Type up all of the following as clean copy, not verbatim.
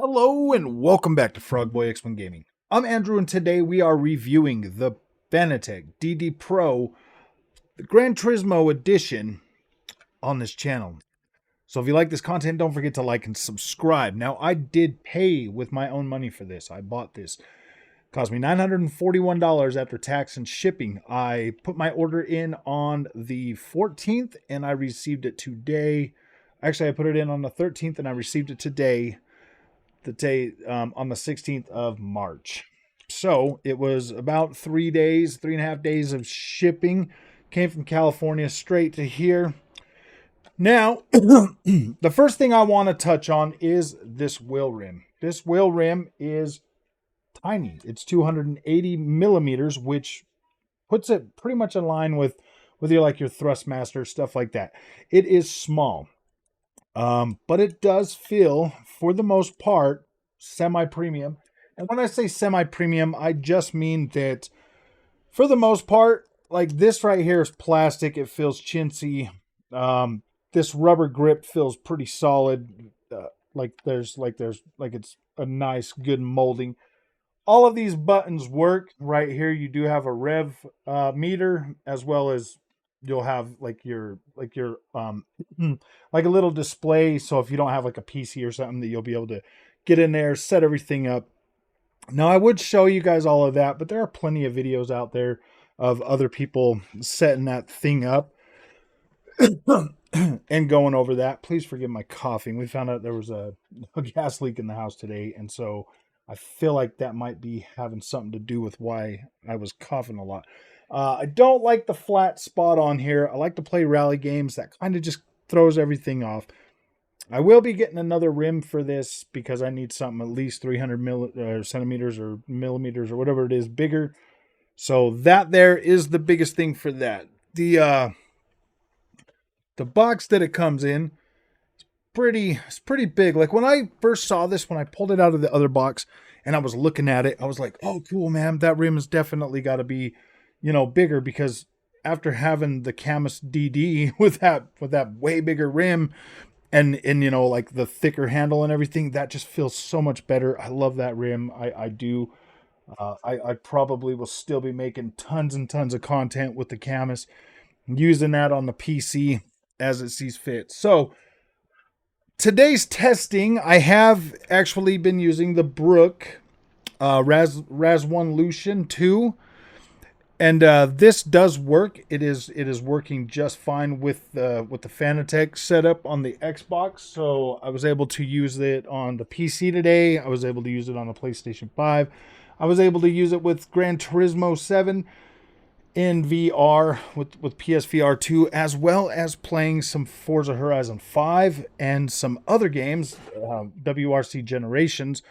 Hello and welcome back to Frogboy X1 Gaming. I'm Andrew and today we are reviewing the Fanatec DD Pro, the Gran Turismo edition on this channel. So if you like this content, don't forget to like and subscribe. Now I did pay with my own money for this. I bought this. It cost me $941 after tax and shipping. I put my order in on the 14th and I received it today. Actually, I put it in on the 13th and I received it today. On the 16th of March. So it was about 3.5 days of shipping. Came from California straight to here. Now, the first thing I want to touch on is this wheel rim. This wheel rim is tiny. It's 280 millimeters, which puts it pretty much in line with your Thrustmaster, stuff like that. It is small. But it does feel, for the most part, semi-premium. And when I say semi-premium, I just mean that, for the most part, like this right here is plastic. It feels chintzy. This rubber grip feels pretty solid. It's a nice, good molding. All of these buttons work. Right here, you do have a rev meter, as well as you'll have like a little display, so if you don't have like a PC or something, that you'll be able to get in there, set everything up. Now I would show you guys all of that, but there are plenty of videos out there of other people setting that thing up and going over that. Please forgive my coughing. We found out there was a gas leak in the house today, and so I feel like that might be having something to do with why I was coughing a lot. I don't like the flat spot on here. I like to play rally games. That kind of just throws everything off. I will be getting another rim for this because I need something at least 300 centimeters or millimeters or whatever it is bigger. So that there is the biggest thing for that. The box that it comes in, it's pretty big. Like when I first saw this, when I pulled it out of the other box and I was looking at it, I was like, oh, cool, man. That rim has definitely got to be, bigger, because after having the Camus DD with that way bigger rim and like the thicker handle and everything, that just feels so much better. I love that rim. I do. I probably will still be making tons and tons of content with the Camus, using that on the PC as it sees fit. So today's testing, I have actually been using the Brook Raz1 Lucian 2. And this does work. It is working just fine with the Fanatec setup on the Xbox. So I was able to use it on the PC today. I was able to use it on the PlayStation 5. I was able to use it with Gran Turismo 7 in VR with PSVR 2, as well as playing some Forza Horizon 5 and some other games, WRC Generations,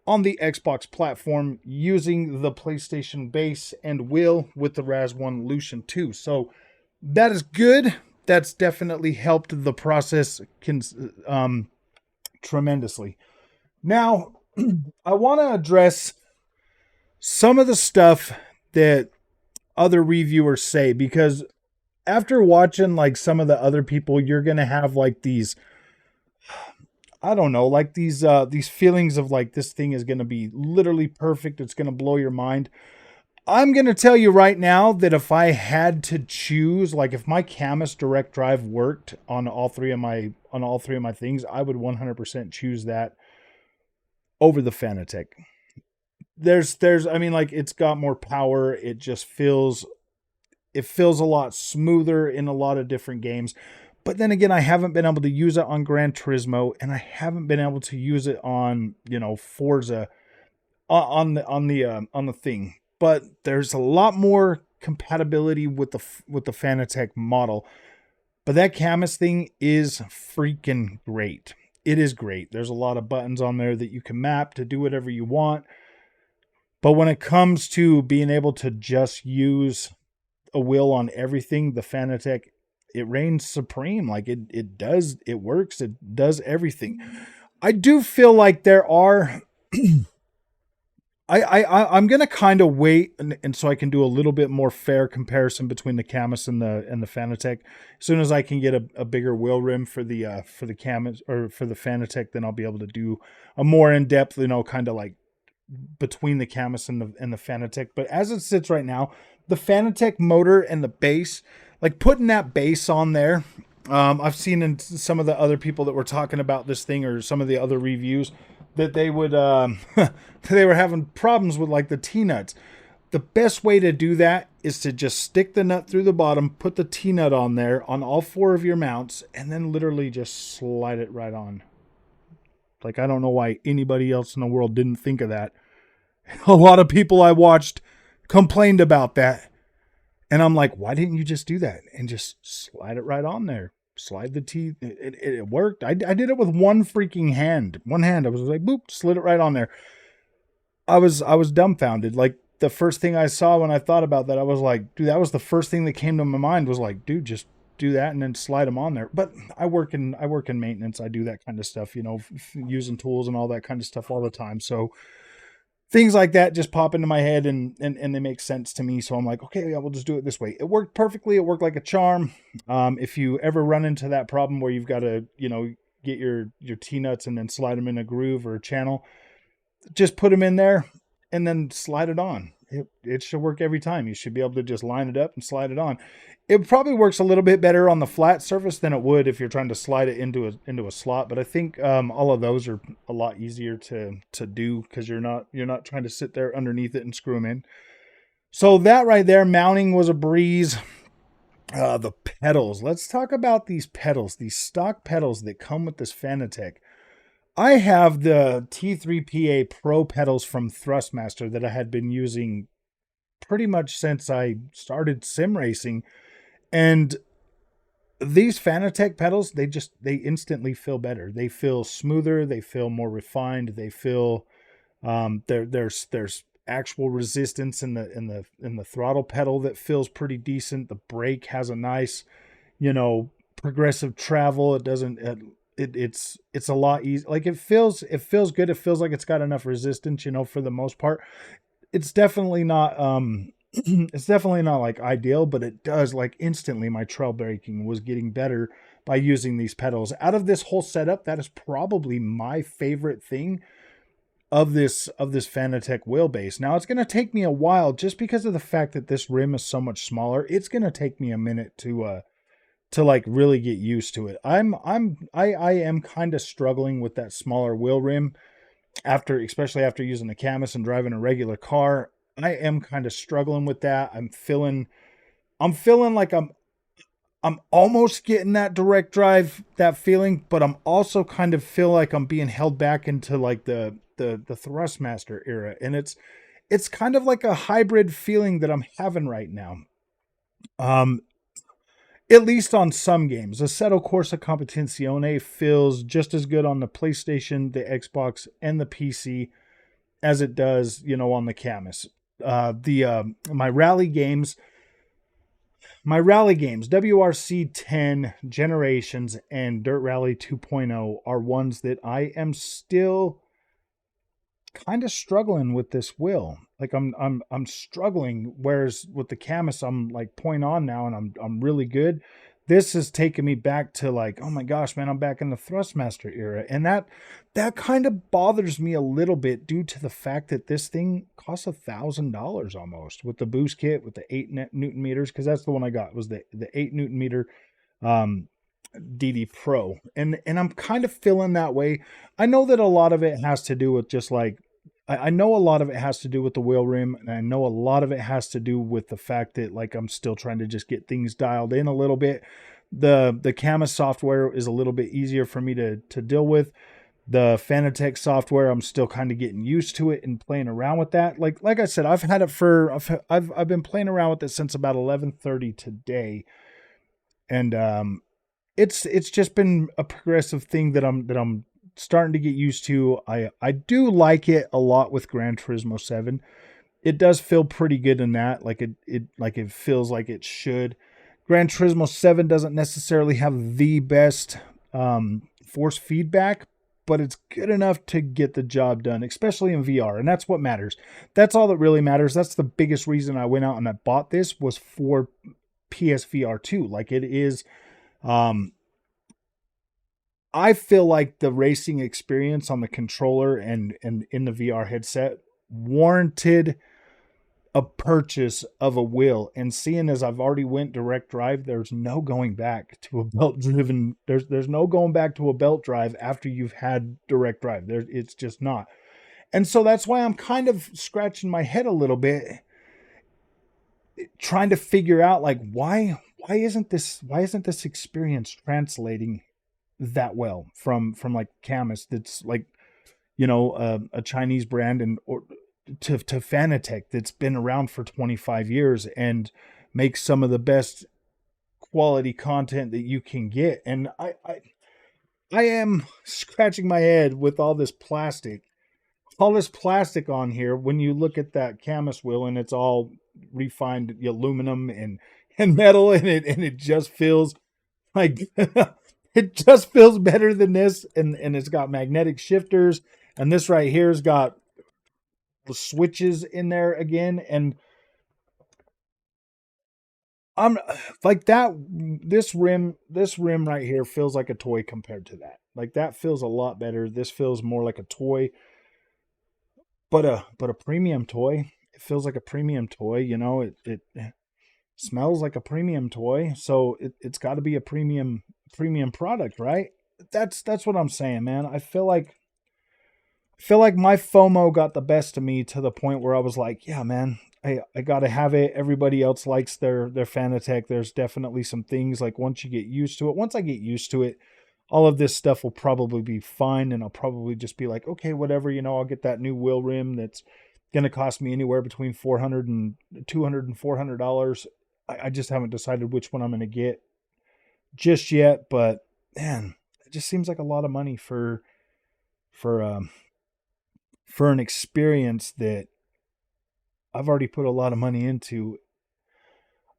on the Xbox platform using the PlayStation base and wheel with the Raz1 Lucian 2. So that is good. That's definitely helped the process tremendously. Now, I want to address some of the stuff that other reviewers say, because after watching like some of the other people, you're going to have like these, I don't know, like these feelings of like this thing is going to be literally perfect. It's going to blow your mind. I'm going to tell you right now that if I had to choose, like if my Camus direct drive worked on all three of my things, I would 100% choose that over the Fanatec. I mean, like, it's got more power. It just feels a lot smoother in a lot of different games. But then again, I haven't been able to use it on Gran Turismo, and I haven't been able to use it on, Forza on the thing. But there's a lot more compatibility with the Fanatec model. But that Camus thing is freaking great. It is great. There's a lot of buttons on there that you can map to do whatever you want. But when it comes to being able to just use a wheel on everything, the Fanatec, it reigns supreme. Like it works. It does everything. I do feel like there are I'm gonna kind of wait, and so I can do a little bit more fair comparison between the Camus and the Fanatec. As soon as I can get a bigger wheel rim for the Camus or for the Fanatec, then I'll be able to do a more in depth, kind of like between the Camus and the Fanatec. But as it sits right now, the Fanatec motor and the base, like putting that base on there, I've seen in some of the other people that were talking about this thing or some of the other reviews that they would they were having problems with like the T-nuts. The best way to do that is to just stick the nut through the bottom, put the T-nut on there on all four of your mounts, and then literally just slide it right on. Like, I don't know why anybody else in the world didn't think of that. A lot of people I watched complained about that. And I'm like, why didn't you just do that and just slide it right on there? Slide the T. It worked. I did it with one freaking hand. One hand. I was like, boop, slid it right on there. I was dumbfounded. Like, the first thing I saw when I thought about that, I was like, dude, that was the first thing that came to my mind was like, dude, just do that and then slide them on there. But I work in maintenance. I do that kind of stuff, using tools and all that kind of stuff all the time. So things like that just pop into my head and they make sense to me. So I'm like, okay, yeah, we'll just do it this way. It worked perfectly. It worked like a charm. If you ever run into that problem where you've got to, get your T-nuts and then slide them in a groove or a channel, just put them in there and then slide it on. It should work every time. You should be able to just line it up and slide it on. It probably works a little bit better on the flat surface than it would if you're trying to slide it into a slot. But I think all of those are a lot easier to do because you're not trying to sit there underneath it and screw them in. So that right there, mounting was a breeze. The pedals. Let's talk about these pedals, these stock pedals that come with this Fanatec. I have the T3PA Pro pedals from Thrustmaster that I had been using pretty much since I started sim racing. And these Fanatec pedals, they instantly feel better. They feel smoother. They feel more refined. They feel there's actual resistance in the throttle pedal that feels pretty decent. The brake has a nice, progressive travel. It doesn't. It's a lot easier. Like it feels good. It feels like it's got enough resistance. For the most part, it's definitely not. It's definitely not like ideal, but it does like instantly. My trail braking was getting better by using these pedals. Out of this whole setup, that is probably my favorite thing of this Fanatec wheelbase. Now it's going to take me a while just because of the fact that this rim is so much smaller. It's going to take me a minute to like really get used to it. I am kind of struggling with that smaller wheel rim especially after using the Camus and driving a regular car. I am kind of struggling with that. I'm feeling like I'm almost getting that direct drive, that feeling, but I'm also kind of feel like I'm being held back into like the Thrustmaster era. And it's kind of like a hybrid feeling that I'm having right now. At least on some games. Assetto Corsa Competizione feels just as good on the PlayStation, the Xbox, and the PC as it does, on the Camus. My rally games, WRC 10, Generations, and Dirt Rally 2.0 are ones that I am still kind of struggling with this wheel. Like I'm struggling, whereas with the Camus I'm like point on now and I'm really good. This has taken me back to like, oh my gosh, man, I'm back in the Thrustmaster era. And that kind of bothers me a little bit due to the fact that this thing costs $1,000 almost with the boost kit, with the 8 Newton meters, because that's the one I got, was the 8 Newton meter DD Pro. And I'm kind of feeling that way. I know that a lot of it has to do with just like, I know a lot of it has to do with the wheel rim, and I know a lot of it has to do with the fact that like I'm still trying to just get things dialed in a little bit. The Camus software is a little bit easier for me to deal with. The Fanatec software, I'm still kind of getting used to it and playing around with that. Like I said, I've had it for I've been playing around with it since about 11:30 today, and it's just been a progressive thing that I'm starting to get used to. I do like it a lot with Gran Turismo 7. It does feel pretty good in that. Like it feels like it should. Gran Turismo 7 doesn't necessarily have the best force feedback, but it's good enough to get the job done, especially in VR. And that's what matters. That's all that really matters. That's the biggest reason I went out and I bought this, was for PSVR 2. Like, it is, I feel like the racing experience on the controller and in the VR headset warranted a purchase of a wheel. And seeing as I've already went direct drive, there's no going back to a belt driven. There's no going back to a belt drive after you've had direct drive. It's just not. And so that's why I'm kind of scratching my head a little bit, trying to figure out, like, why isn't this experience translating that well from like Camus, that's like, you know, a Chinese brand, and or to Fanatec, that's been around for 25 years and makes some of the best quality content that you can get. And I am scratching my head with all this plastic on here. When you look at that Camus wheel, and it's all refined aluminum and metal, and it just feels like it just feels better than this. And it's got magnetic shifters, and this right here's got the switches in there again. And I'm like, that this rim right here feels like a toy compared to that. Like, that feels a lot better. This feels more like a toy, but a premium toy. It feels like a premium toy, you know. It smells like a premium toy, so it's got to be a premium product, right? That's what I'm saying, man. I feel like my FOMO got the best of me, to the point where I was like, yeah, man, I got to have it. Everybody else likes their Fanatec. There's definitely some things, like, once I get used to it, all of this stuff will probably be fine. And I'll probably just be like, okay, whatever, you know, I'll get that new wheel rim that's going to cost me anywhere between $400 and $200 and $400. I just haven't decided which one I'm going to get just yet. But man, it just seems like a lot of money for an experience that I've already put a lot of money into.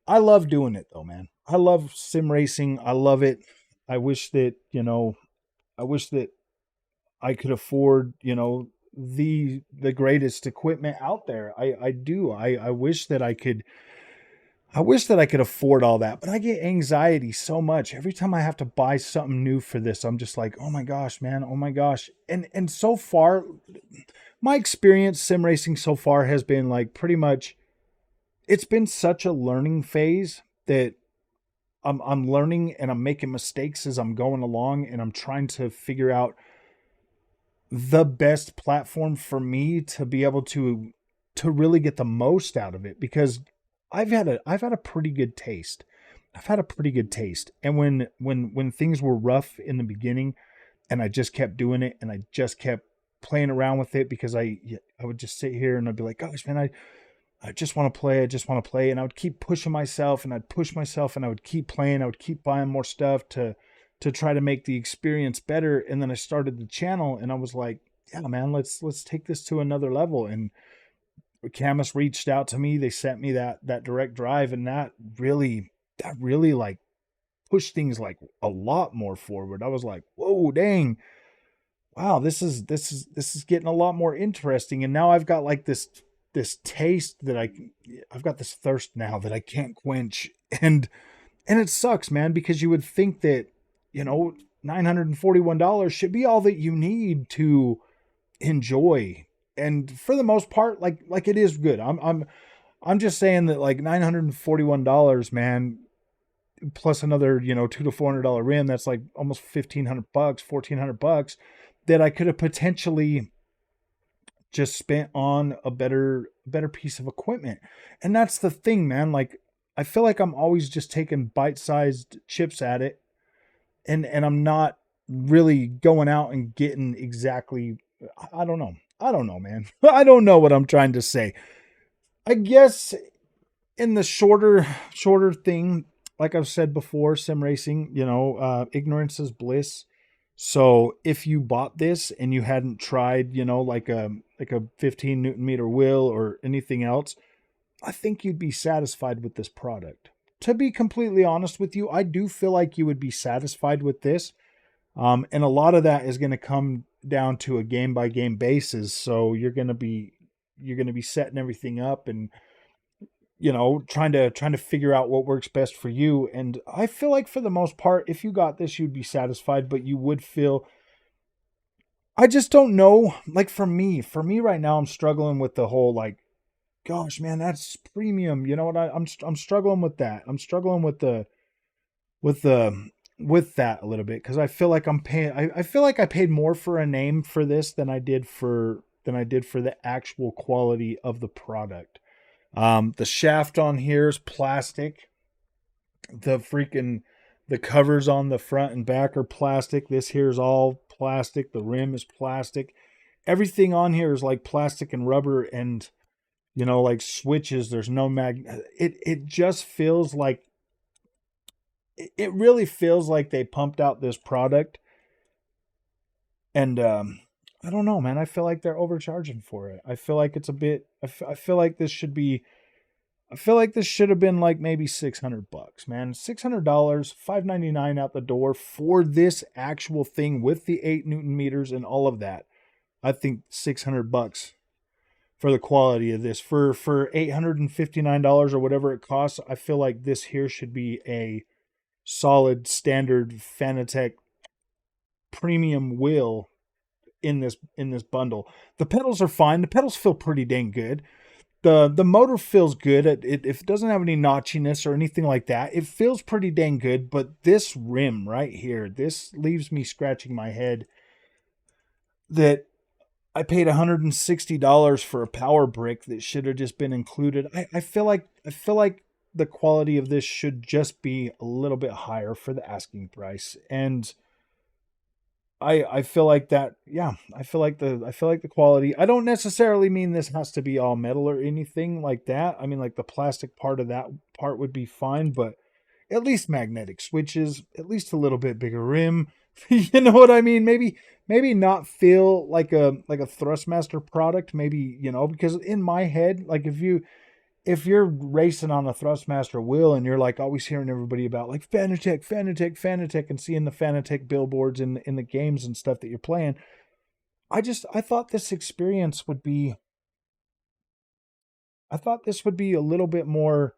I love doing it though, man. I love sim racing. I love it. I wish that I could afford, you know, the greatest equipment out there. I do. I wish that I could afford all that, but I get anxiety so much every time I have to buy something new for this. I'm just like, oh my gosh, man. Oh my gosh. And so far, my experience sim racing so far has been like, pretty much, it's been such a learning phase that I'm learning and I'm making mistakes as I'm going along, and I'm trying to figure out the best platform for me to be able to really get the most out of it, because I've had a pretty good taste. And when things were rough in the beginning, and I just kept doing it, and I just kept playing around with it, because I would just sit here and I'd be like, gosh, man, I just want to play. And I would keep pushing myself, and I'd push myself, and I would keep playing. I would keep buying more stuff to try to make the experience better. And then I started the channel, and I was like, yeah, man, let's take this to another level. And Camus reached out to me. They sent me that direct drive, and that really like pushed things like a lot more forward. I was like, whoa, dang. Wow, this is getting a lot more interesting. And now I've got like this taste that I've got this thirst now that I can't quench. And it sucks, man, because you would think that, you know, $941 should be all that you need to enjoy. And for the most part, like it is good. I'm just saying that, like, $941, man, plus another, you know, $200 to $400 rim, that's like almost $1,500, $1,400 that I could have potentially just spent on a better piece of equipment. And that's the thing, man. Like, I feel like I'm always just taking bite-sized chips at it, and I'm not really going out and getting exactly, I don't know, man. I don't know what I'm trying to say. I guess in the shorter thing, like I've said before, sim racing, you know, ignorance is bliss. So if you bought this and you hadn't tried, you know, like a 15 Newton meter wheel or anything else, I think you'd be satisfied with this product. To be completely honest with you, I do feel like you would be satisfied with this. And a lot of that is going to come down to a game by game basis. So you're gonna be setting everything up and trying to figure out what works best for you. And I feel like for the most part, if you got this, you'd be satisfied, but you would feel, I just don't know. Like for me right now, I'm struggling with the whole like, gosh, man, that's premium. You know what? I'm struggling with that. I'm struggling with the with that a little bit because I feel like I'm paying. I feel like I paid more for a name for this than I did for the actual quality of the product. The shaft on here is plastic. The covers on the front and back are plastic. This here is all plastic. The rim is plastic. Everything on here is like plastic and rubber, and like switches. There's no It just feels like it really feels like they pumped out this product, and I don't know, man. I feel like they're overcharging for it. I feel like it's a bit. I feel like this should be. I feel like this should have been like maybe $600, man. $600, $599 out the door for this actual thing with the 8 Newton meters and all of that. I think $600 for the quality of this. For $859 or whatever it costs, I feel like this here should be a solid standard Fanatec premium wheel in this bundle. The pedals are fine. The pedals feel pretty dang good. The motor feels good. If it doesn't have any notchiness or anything like that, it feels pretty dang good. But this rim right here, this leaves me scratching my head that I paid $160 for a power brick that should have just been included. I feel like the quality of this should just be a little bit higher for the asking price. And I feel like that, yeah, I feel like the quality. I don't necessarily mean this has to be all metal or anything like that. I mean, like the plastic part of that part would be fine, but at least magnetic switches, at least a little bit bigger rim. You know what I mean? Maybe not feel like a Thrustmaster product, maybe, because in my head, like if you're racing on a Thrustmaster wheel and you're like always hearing everybody about like Fanatec, Fanatec, Fanatec, and seeing the Fanatec billboards in the games and stuff that you're playing, I thought this experience would be, I thought this would be a little bit more,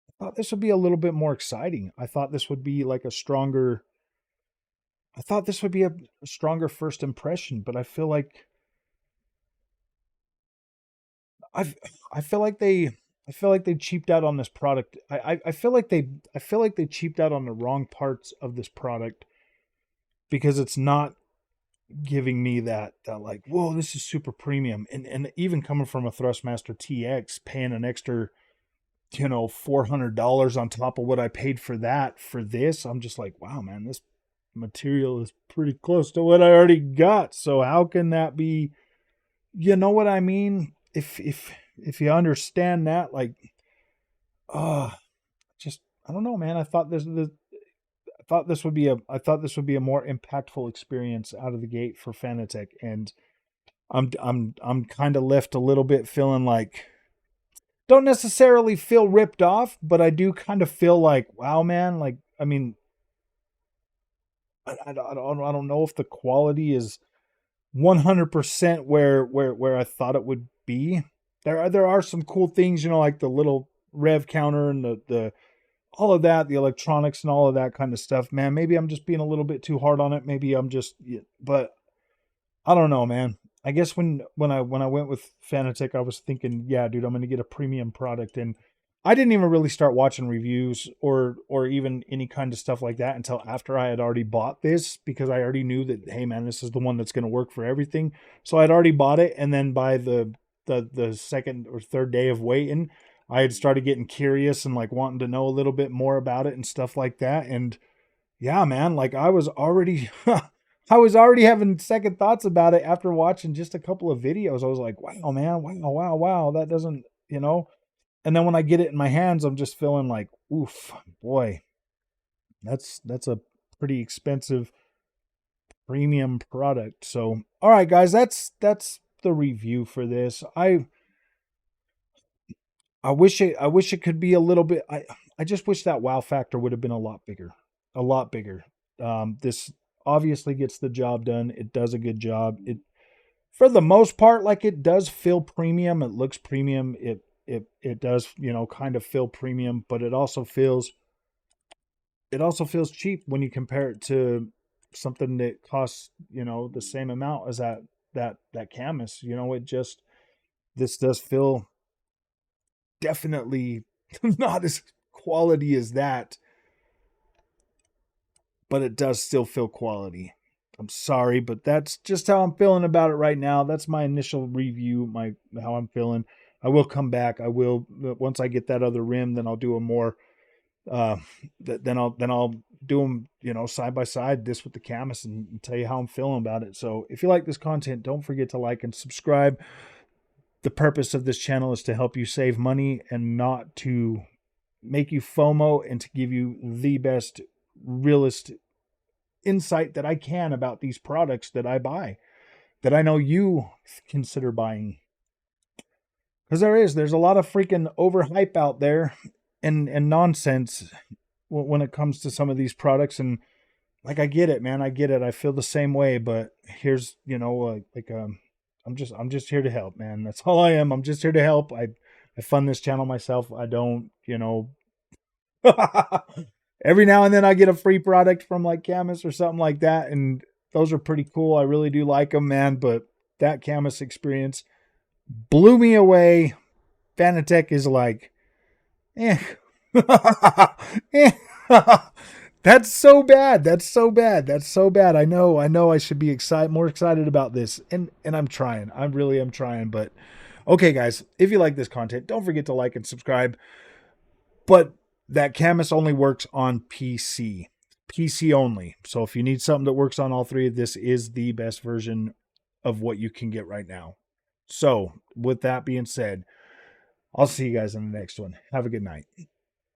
I thought this would be a little bit more exciting. I thought this would be like a stronger, I thought this would be a stronger first impression, but I've I feel like they cheaped out on this product. I feel like they cheaped out on the wrong parts of this product because it's not giving me that like, whoa, this is super premium. And even coming from a Thrustmaster TX, paying an extra $400 on top of what I paid for that for this, I'm just like, wow, man, this material is pretty close to what I already got. So how can that be? You know what I mean? If you understand that, like, just I don't know, man. I thought this would be a more impactful experience out of the gate for Fanatec, and I'm kind of left a little bit feeling like, don't necessarily feel ripped off, but I do kind of feel like, wow, man. Like, I mean, I don't know if the quality is 100% where I thought it would be. There are some cool things, like the little rev counter and the all of that, the electronics and all of that kind of stuff. Man, maybe I'm just being a little bit too hard on it. Maybe I'm just, but I don't know, man. I guess when I went with Fanatec, I was thinking, yeah, dude, I'm gonna get a premium product, and I didn't even really start watching reviews or even any kind of stuff like that until after I had already bought this, because I already knew that, hey, man, this is the one that's gonna work for everything. So I'd already bought it, and then by the second or third day of waiting, I had started getting curious and like wanting to know a little bit more about it and stuff like that. And yeah, man, like I was already I was already having second thoughts about it after watching just a couple of videos. I was like, wow, man, wow, that doesn't, and then when I get it in my hands, I'm just feeling like, oof, boy, that's a pretty expensive premium product. So, all right, guys, that's the review for this. I wish it could be a little bit. I just wish that wow factor would have been a lot bigger, a lot bigger. This obviously gets the job done. It does a good job. It, for the most part, like, it does feel premium. It looks premium. It does, you know, kind of feel premium, but it also feels cheap when you compare it to something that costs, you know, the same amount as that Camus. You know, this does feel definitely not as quality as that, but it does still feel quality. I'm sorry, but that's just how I'm feeling about it right now. That's my initial review, how I'm feeling. I will come back. I will, once I get that other rim, then I'll do a more then I'll do them, you know, side by side, this with the Camus, and tell you how I'm feeling about it. So if you like this content, don't forget to like and subscribe. The purpose of this channel is to help you save money and not to make you FOMO, and to give you the best, realist insight that I can about these products that I buy, that I know you consider buying. Because there's a lot of freaking overhype out there and nonsense when it comes to some of these products. And like, I get it, man. I get it. I feel the same way, but here's, you know, I'm just here to help, man. That's all I am. I'm just here to help. I fund this channel myself. I don't, you know, every now and then I get a free product from like Camus or something like that, and those are pretty cool. I really do like them, man. But that Camus experience blew me away. Fanatec is like, eh. Eh. That's so bad. That's so bad. That's so bad. I know I should be more excited about this. And I'm trying. I really am trying. But okay, guys, if you like this content, don't forget to like and subscribe. But that Camus only works on PC. PC only. So if you need something that works on all three, this is the best version of what you can get right now. So with that being said, I'll see you guys in the next one. Have a good night.